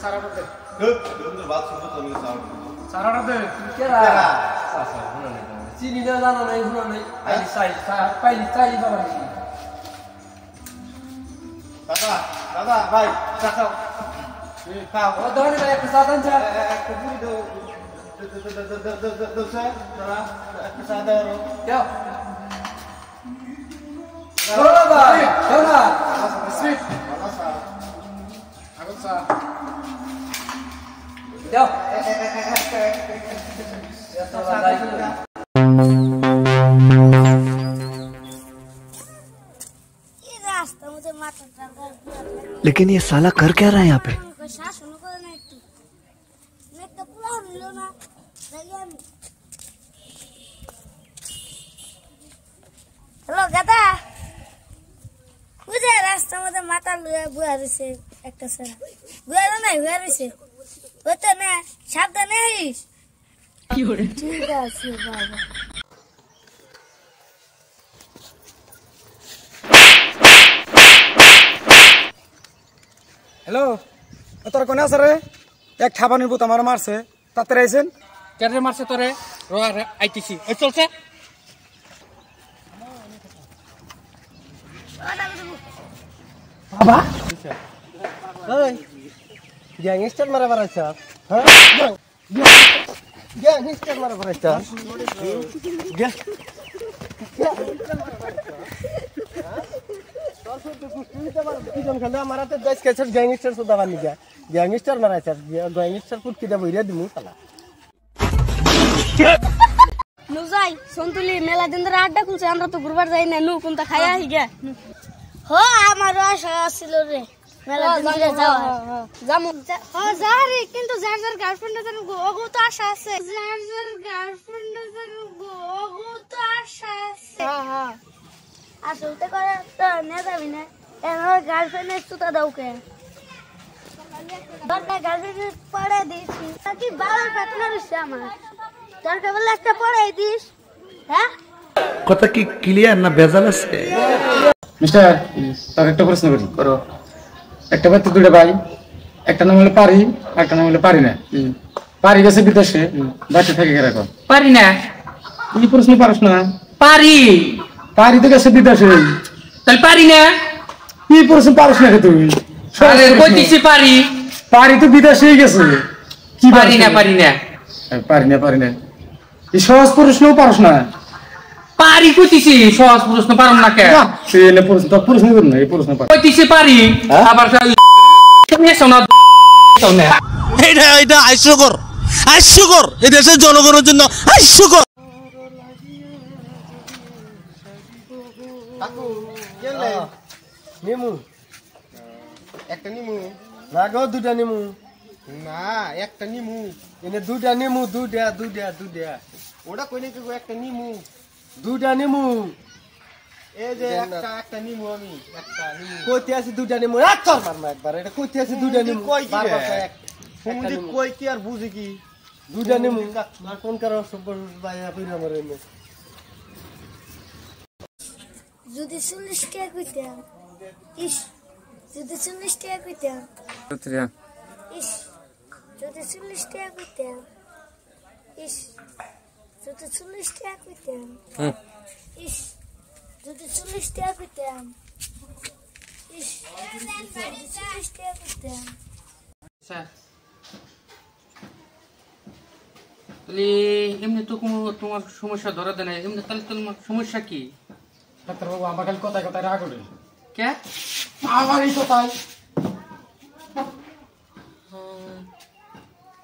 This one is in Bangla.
সারাটা দে তোর বাত শুনবো তো আমি সারাটা দে কেরা সাসা হলো না চিনি না জানা নাই হলো নাই আইলি চাই বাবা দাদা দাদা ভাই চাচাও খাও ও ধরে না একটা সাদান চা একটা পুরি দাও দোসা দাদা একটা চা দাও দাও চলো ভাই চলো সুইট আগত চা দাও लेकिन ये साला कर क्या रहा है यहाँ पे? हेलो गादा बुझे रास्ता में माता लुया बुआ रसे एक सरा बुआ नहीं हुआ रसे वो तो ना शब्द नहीं ठीक है बाबा হ্যালো তোর কোনে আছে রে এক খাবানির ভূত আমার মারছে তাতে আইছেন কেরে মারছে তোরে রোয়ার আইতিছি ওই চলছে বাবা ওই গ্যাংস্টার মারা বারাইছ হ্যাঁ গ্যাংস্টার মারা বারাইছ মারাতে 10 কেছর গ্যাংস্টার সুদা বানি গয়া গ্যাংস্টার মারাইছ গ্যাংস্টার পুট কিটা বইরা দিমু তালা নুজাই সন্তুলি মেলা দিন ধরে আড্ডা খুলছে আমরা তো ঘুরবার যাই না নু কোনটা খাইয়া হি গে হো আমার আশা ছিল রে মেলা দিন ধরে যাওয়া জামু যা রে কিন্তু যার যার গার্লফ্রেন্ড এর ওগো তো আশা আছে যার যার গার্লফ্রেন্ড এর ওগো তো আশা আছে হ্যাঁ আসলতে করে তো নে যাবি না এর গার্লফ্রেন্ড এর সুতা দাও কে দরকার গার্লফ্রেন্ড পড়ে দিছি নাকি বাবার পাতনা রইছে আমার দরকার বলে একটা পড়াই দিস হ্যাঁ কথা কি ক্লিয়ার না ভেজাল আছে? মিস্টার তার একটা প্রশ্ন করি করো একটা বাচ্চা দুটো ভাই একটা নাম হলো পারি একটা নাম হলো পারি না পারি গেছে বিদেশে বাচ্চা থেকে কিরকম পারি না এই প্রশ্ন পারস না পারি পারি তো গেছে বিদেশে তাহলে পারি না এই প্রশ্ন পারস না তুই আরে কইতিছি পারি পারি তো বিদেশেই গেছে কি পারি না পারি না পারি না এই সহজ প্রশ্নও পারস না পারি কইতিছি সহজ প্রশ্ন পারম না কে তুই এনে প্রশ্ন করুন না এই প্রশ্ন পার কইতিছি পারি আবার তুমি শোনা শোনা এটা হাস্যকর এই দেশের জনগণের জন্য হাস্যকর। কাকু কেলে নিমু একটা নিমু লাগো দুটা নিমু না একটা নিমু এনে দুটা নিমু দুটা ওটা কইলে কি একটা নিমু দুটা নিমু এই যে একটা নিমু আমি একটা নিমু কইতে আছে দুটা নিমু এক চল মারমা একবার এটা কইতে আছে দুটা নিমু কই কি রে? বারবার কয় ফুমুদি কই কি আর বুঝি কি দুটা নিমু আর কোন কারো সব বাইয়া কইরা মরে এনে যদি 40 টাকা কইতাম ইস যদি 40 টাকা কইতাম ইস যদি 40 টাকা কইতাম ইস যদি 40 টাকা কইতাম ইস যদি 40 টাকা কইতাম ইস যদি 40 টাকা কইতাম তাহলে এমনি তো কোনো তোমার সমস্যা ধরা দেয় না এমনি তাহলে তোমার সমস্যা কি ডাক্তার বাবু আমার খালি কথায় কথায় রাগ ওঠে কে আমারই কথায়